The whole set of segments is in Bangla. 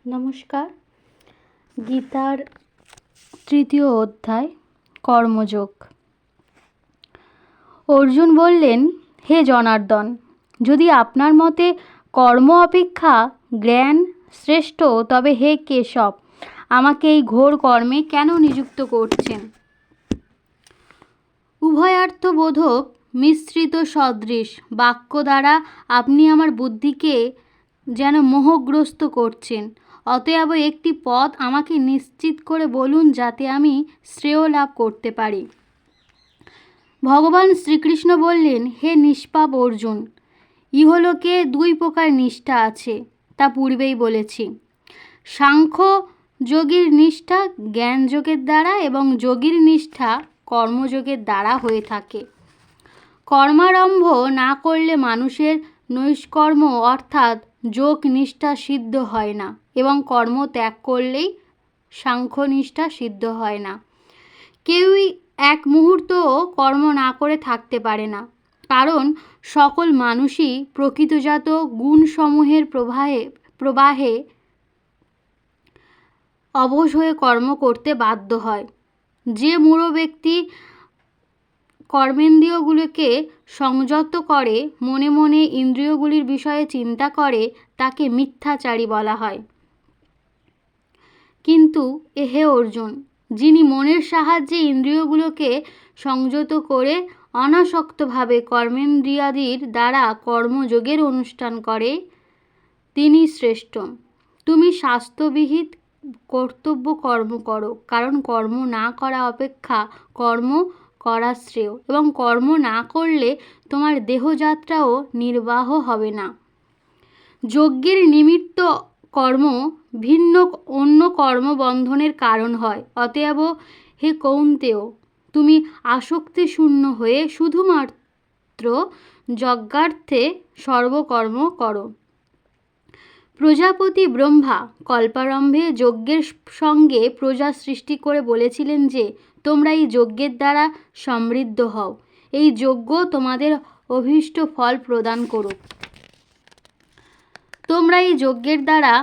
নমস্কার। গীতার তৃতীয় অধ্যায় কর্মযোগ। অর্জুন বললেন, হে জনার্দন, যদি আপনার মতে কর্ম অপেক্ষা জ্ঞান শ্রেষ্ঠ, তবে হে কেশব, আমাকে এই ঘোর কর্মে কেন নিযুক্ত করছেন? উভয়ার্থবোধক মিশ্রিত সদৃশ বাক্য দ্বারা আপনি আমার বুদ্ধিকে যেন মোহগ্রস্ত করছেন। অতএব একটি পথ আমাকে নিশ্চিত করে বলুন, যাতে আমি শ্রেয় লাভ করতে পারি। ভগবান শ্রীকৃষ্ণ বললেন, হে নিষ্পাপ অর্জুন, ইহলোকে দুই প্রকার নিষ্ঠা আছে, তা পূর্বেই বলেছি। সাংখ্য যোগীর নিষ্ঠা জ্ঞানযোগের দ্বারা এবং যোগীর নিষ্ঠা কর্মযোগের দ্বারা হয়ে থাকে। কর্মারম্ভ না করলে মানুষের নৈষ্কর্ম অর্থাৎ যোগ নিষ্ঠা সিদ্ধ হয় না, এবং কর্ম ত্যাগ করলেই সাংখ্য নিষ্ঠা সিদ্ধ হয় না। কেউই এক মুহূর্তও কর্ম না করে থাকতে পারে না, কারণ সকল মানুষই প্রকৃতজাত গুণসমূহের প্রবাহে অবশ হয়ে কর্ম করতে বাধ্য হয়। যে মূঢ় ব্যক্তি কর্মেন্দ্রিয়গুলোকে সংযত করে মনে মনে ইন্দ্রিয়গুলির বিষয়ে চিন্তা করে, তাকে মিথ্যাচারী বলা হয়। কিন্তু হে অর্জুন, যিনি মনের সাহায্যে ইন্দ্রিয়গুলোকে সংযত করে অনাসক্তভাবে কর্মেন্দ্রিয়াদির দ্বারা কর্মযোগের অনুষ্ঠান করে, তিনি শ্রেষ্ঠ। তুমি শাস্ত্রবিহিত কর্তব্য কর্ম করো, কারণ কর্ম না করা অপেক্ষা কর্ম করা শ্রেয়, এবং কর্ম না করলে তোমার দেহযাত্রাও নির্বাহ হবে না। যজ্ঞের নিমিত্ত কর্ম ভিন্ন অন্য কর্মবন্ধনের কারণ হয়। অতএব হে কৌন্তেয়, তুমি আসক্তি শূন্য হয়ে শুধুমাত্র যজ্ঞার্থে সর্বকর্ম করো। প্রজাপতি ব্রহ্মা কল্পারম্ভে যজ্ঞের সঙ্গে প্রজা সৃষ্টি করে বলেছিলেন যে, তোমরা এই যজ্ঞের দ্বারা সমৃদ্ধ হও, এই যজ্ঞ তোমাদের অভীষ্ট ফল প্রদান করুক। তোমরা এই যজ্ঞের দ্বারা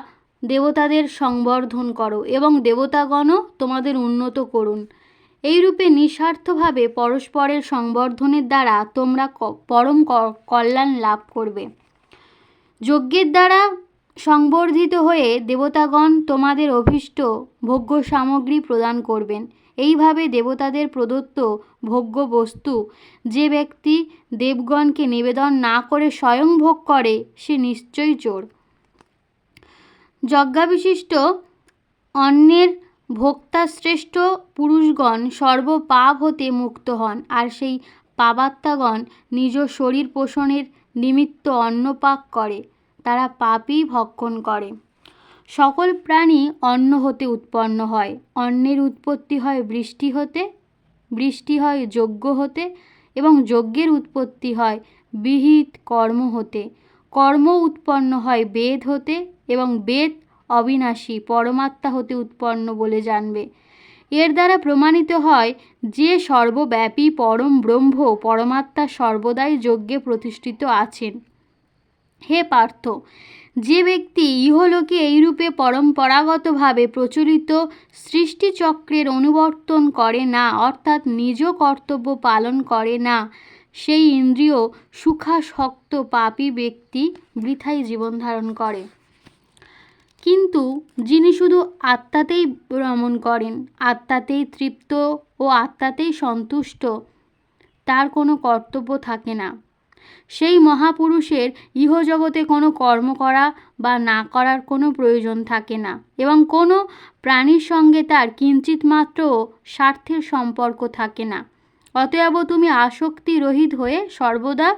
দেবতাদের সংবর্ধন করো এবং দেবতাগণও তোমাদের উন্নত করুন। এইরূপে নিঃস্বার্থভাবে পরস্পরের সংবর্ধনের দ্বারা তোমরা পরম কল্যাণ লাভ করবে। যজ্ঞের দ্বারা সংবর্ধিত হয়ে দেবতাগণ তোমাদের অভীষ্ট ভোগ্য সামগ্রী প্রদান করবেন। এইভাবে দেবতাদের প্রদত্ত ভোগ্য বস্তু যে ব্যক্তি দেবগণকে নিবেদন না করে স্বয়ং ভোগ করে, সে নিশ্চয়ই চোর। যজ্ঞাবিশিষ্ট অন্যের ভোক্তাশ্রেষ্ঠ পুরুষগণ সর্বপাপ হতে মুক্ত হন, আর সেই পাপাত্মাগণ নিজ শরীর পোষণের নিমিত্ত অন্নপাক করে, তারা পাপই ভক্ষণ করে। সকল প্রাণী অন্ন হতে উৎপন্ন হয়। অন্নের উৎপত্তি হয় বৃষ্টি হতে, বৃষ্টি হয় যজ্ঞ হতে, এবং যজ্ঞের উৎপত্তি হয় বিহিত কর্ম হতে। কর্ম উৎপন্ন হয় বেদ হতে, এবং বেদ অবিনাশী পরমাত্মা হতে উৎপন্ন বলে জানবে। এর দ্বারা প্রমাণিত হয় যে সর্বব্যাপী পরম ব্রহ্ম পরমাত্মা সর্বদাই যজ্ঞে প্রতিষ্ঠিত আছেন। হে পার্থ, যে ব্যক্তি ইহলোকে এইরূপে পরম্পরাগতভাবে প্রচলিত সৃষ্টিচক্রের অনুবর্তন করে না, অর্থাৎ নিজ কর্তব্য পালন করে না, সেই ইন্দ্রিয় সুখাসক্ত পাপী ব্যক্তি বৃথাই জীবন ধারণ করে। কিন্তু যিনি শুধু আত্মাতেই ভ্রমণ করেন, আত্মাতেই তৃপ্ত ও আত্মাতেই সন্তুষ্ট, তার কোনো কর্তব্য থাকে না, সেই মহাপুরুষের ইহজগতে কোনো কর্ম করা বা না করার কোনো প্রয়োজন থাকে না, এবং কোনো প্রাণীর সঙ্গে তার কিঞ্চিত মাত্র স্বার্থের সম্পর্ক থাকে না। অতএব তুমি আসক্তি রহিত হয়ে সর্বদা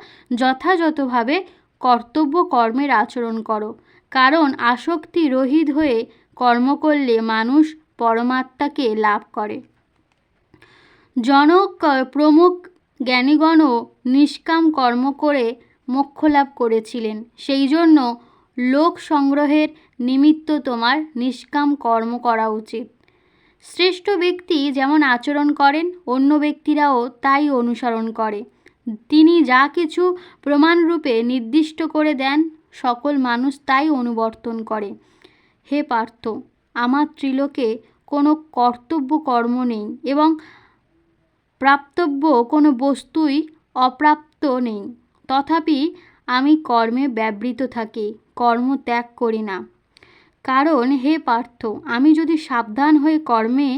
যথাযথভাবে কর্তব্য কর্মের আচরণ করো, কারণ আসক্তি রহিত হয়ে কর্ম করলে মানুষ পরমাত্মাকে লাভ করে। জনক প্রমুখ জ্ঞানীগণও নিষ্কাম কর্ম করে মোক্ষ লাভ করেছিলেন। সেই জন্য লোক সংগ্রহের নিমিত্ত তোমার নিষ্কাম কর্ম করা উচিত। শ্রেষ্ঠ ব্যক্তি যেমন আচরণ করেন, অন্য ব্যক্তিরাও তাই অনুসরণ করে। তিনি যা কিছু প্রমাণরূপে নির্দিষ্ট করে দেন, সকল মানুষ তাই অনুবর্তন করে। হে পার্থ, আমার ত্রিলোকে কোনো কর্তব্য কর্ম নেই এবং প্রাপ্তব্য কোনো বস্তুই অপ্রাপ্ত নেই। তথাপি আমি কর্মে ব্যবহৃত থাকি, কর্ম ত্যাগ করি না। কারণ হে পার্থ, আমি যদি সাবধান হয়ে কর্মে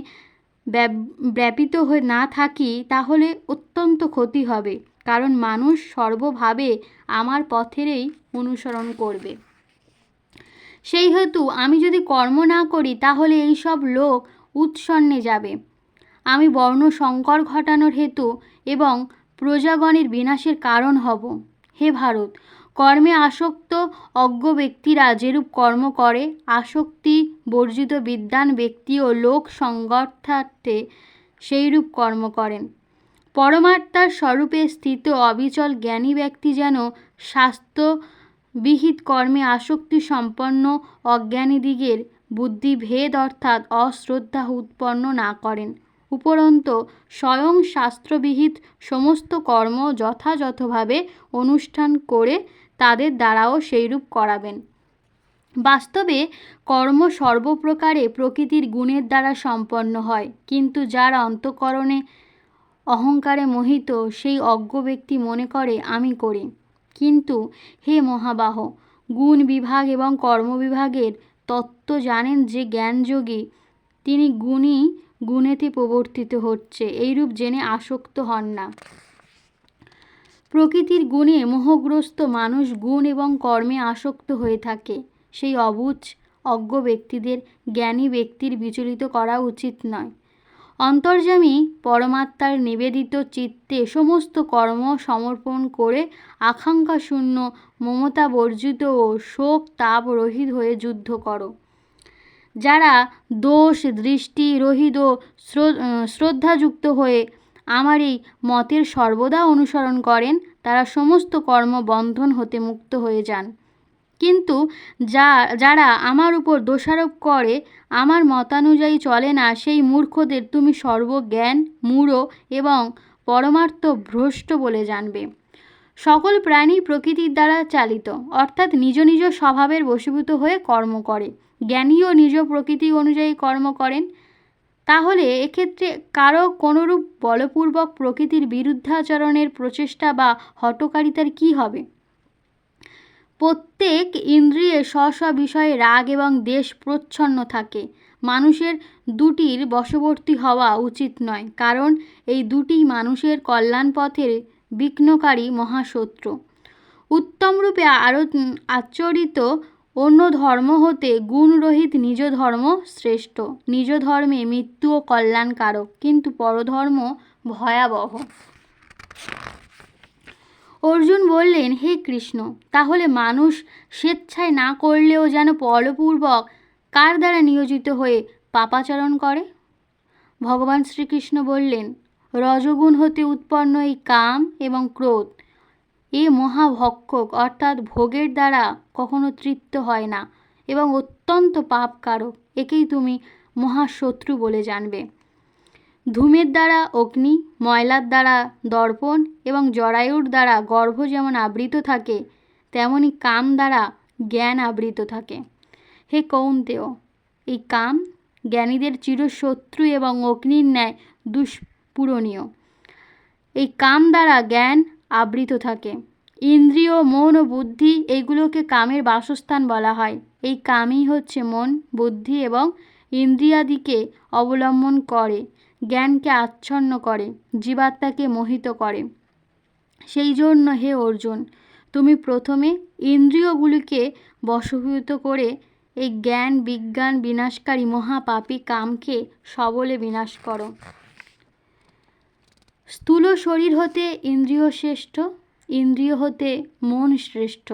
ব্যাপৃত হয়ে না থাকি তাহলে অত্যন্ত ক্ষতি হবে, কারণ মানুষ সর্বভাবে আমার পথেরই অনুসরণ করবে। সেই হেতু আমি যদি কর্ম না করি তাহলে এই সব লোক উৎসন্নে যাবে। আমি বর্ণ সংকর ঘটানোর হেতু এবং প্রজাগণের বিনাশের কারণ হব। হে ভারত, কর্মে আসক্ত অজ্ঞ ব্যক্তিরা যেরূপ কর্ম করে, আসক্তি বর্জিত বিদ্বান ব্যক্তিও লোক সংগঠনার্থে সেইরূপ কর্ম করেন। পরমাত্মার স্বরূপে স্থিত অবিচল জ্ঞানী ব্যক্তি যেন শাস্ত্রবিহিত কর্মে আসক্তি সম্পন্ন অজ্ঞানীদিগের বুদ্ধিভেদ অর্থাৎ অশ্রদ্ধা উৎপন্ন না করেন। উপরন্তু স্বয়ং শাস্ত্রবিহিত সমস্ত কর্ম যথাযথভাবে অনুষ্ঠান করে তাদের দ্বারাও সেইরূপ করাবেন। বাস্তবে কর্ম সর্বপ্রকারে প্রকৃতির গুণের দ্বারা সম্পন্ন হয়, কিন্তু যার অন্তঃকরণে অহংকারে মোহিত সেই অজ্ঞ ব্যক্তি মনে করে আমি করি। কিন্তু হে মহাবাহ, গুণ বিভাগ এবং কর্মবিভাগের তত্ত্ব জানেন যে জ্ঞানযোগী, তিনি গুণই গুণেতে প্রবর্তিত হচ্ছে এইরূপ জেনে আসক্ত হন না। প্রকৃতির গুণে মোহগ্রস্ত মানুষ গুণ এবং কর্মে আসক্ত হয়ে থাকে। সেই অবুঝ অজ্ঞ ব্যক্তিদের জ্ঞানী ব্যক্তির বিচলিত করা উচিত নয়। অন্তর্যামী পরমাত্মার নিবেদিত চিত্তে সমস্ত কর্ম সমর্পণ করে আকাঙ্ক্ষা শূন্য, মমতা বর্জিত ও শোক তাপ রহিত হয়ে যুদ্ধ করো। যারা দোষ দৃষ্টি রহিত ও শ্রদ্ধাযুক্ত হয়ে আমার এই মতের সর্বদা অনুসরণ করেন, তারা সমস্ত কর্ম বন্ধন হতে মুক্ত হয়ে যান। কিন্তু যারা আমার উপর দোষারোপ করে, আমার মতানুযায়ী চলে না, সেই মূর্খদের তুমি সর্বজ্ঞান মূঢ় এবং পরমার্থ ভ্রষ্ট বলে জানবে। সকল প্রাণী প্রকৃতির দ্বারা চালিত, অর্থাৎ নিজ নিজ স্বভাবের বশীভূত হয়ে কর্ম করে। জ্ঞানীও নিজ প্রকৃতি অনুযায়ী কর্ম করেন। তাহলে এক্ষেত্রে কারো কোনরূপ বলপূর্বক প্রকৃতির বিরুদ্ধাচরণের প্রচেষ্টা বা হঠকারিতার কী হবে? প্রত্যেক ইন্দ্রিয়ে স্ব স্ব বিষয়ে রাগ এবং দ্বেষ প্রচ্ছন্ন থাকে। মানুষের দুটির বশবর্তী হওয়া উচিত নয়, কারণ এই দুটি মানুষের কল্যাণ পথের বিঘ্নকারী মহাশত্রু। উত্তমরূপে আচরিত অন্য ধর্ম হতে গুণরহিত নিজ ধর্ম শ্রেষ্ঠ। নিজ ধর্মে মৃত্যু ও কল্যাণকারক, কিন্তু পরধর্ম ভয়াবহ। অর্জুন বললেন, হে কৃষ্ণ, তাহলে মানুষ স্বেচ্ছায় না করলেও যেন বলপূর্বক কার দ্বারা নিয়োজিত হয়ে পাপাচরণ করে? ভগবান শ্রীকৃষ্ণ বললেন, রজগুণ হতে উৎপন্ন এই কাম এবং ক্রোধ এ মহাভক্ষক অর্থাৎ ভোগের দ্বারা কখনো তৃপ্ত হয় না এবং অত্যন্ত পাপকারক। একেই তুমি মহাশত্রু বলে জানবে। ধূমের দ্বারা অগ্নি, ময়লার দ্বারা দর্পণ এবং জরায়ুর দ্বারা গর্ভ যেমন আবৃত থাকে, তেমনি কাম দ্বারা জ্ঞান আবৃত থাকে। হে কৌন্তেয়, এই কাম জ্ঞানীদের চিরশত্রু এবং অগ্নির ন্যায় দুষ্পূরণীয়। এই কাম দ্বারা জ্ঞান আবৃত থাকে। ইন্দ্রিয়, মন ও বুদ্ধি এইগুলোকে কামের বাসস্থান বলা হয়। এই কামই হচ্ছে মন, বুদ্ধি এবং ইন্দ্রিয়াদিকে অবলম্বন করে জ্ঞানকে আচ্ছন্ন করে, জীবাত্মাকে মোহিত করে। সেই জন্য হে অর্জুন, তুমি প্রথমে ইন্দ্রিয়গুলিকে বশীভূত করে এই জ্ঞান বিজ্ঞান বিনাশকারী মহাপাপী কামকে সবলে বিনাশ করো। স্থূল শরীর হতে ইন্দ্রিয় শ্রেষ্ঠ, ইন্দ্রিয় হতে মন শ্রেষ্ঠ,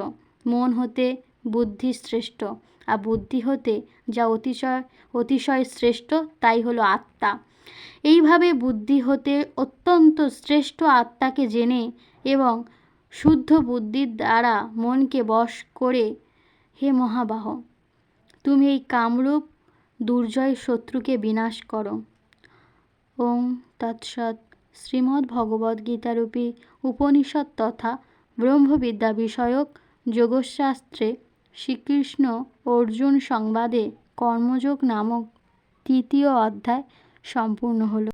মন হতে বুদ্ধি শ্রেষ্ঠ, আর বুদ্ধি হতে যা অতিশয় শ্রেষ্ঠ তাই হলো আত্মা। এইভাবে বুদ্ধি হতে অত্যন্ত শ্রেষ্ঠ আত্মাকে জেনে এবং শুদ্ধ বুদ্ধির দ্বারা মনকে বশ করে, হে মহাবাহ, তুমি এই কামরূপ দুর্জয় শত্রুকে বিনাশ করো। ওং তৎসৎ। শ্রীমদ্ ভগবদ্গীতারূপী উপনিষদ তথা ব্রহ্মবিদ্যা বিষয়ক যোগশাস্ত্রে শ্রীকৃষ্ণ অর্জুন সংবাদে কর্মযোগ নামক তৃতীয় অধ্যায় সম্পূর্ণ হলো।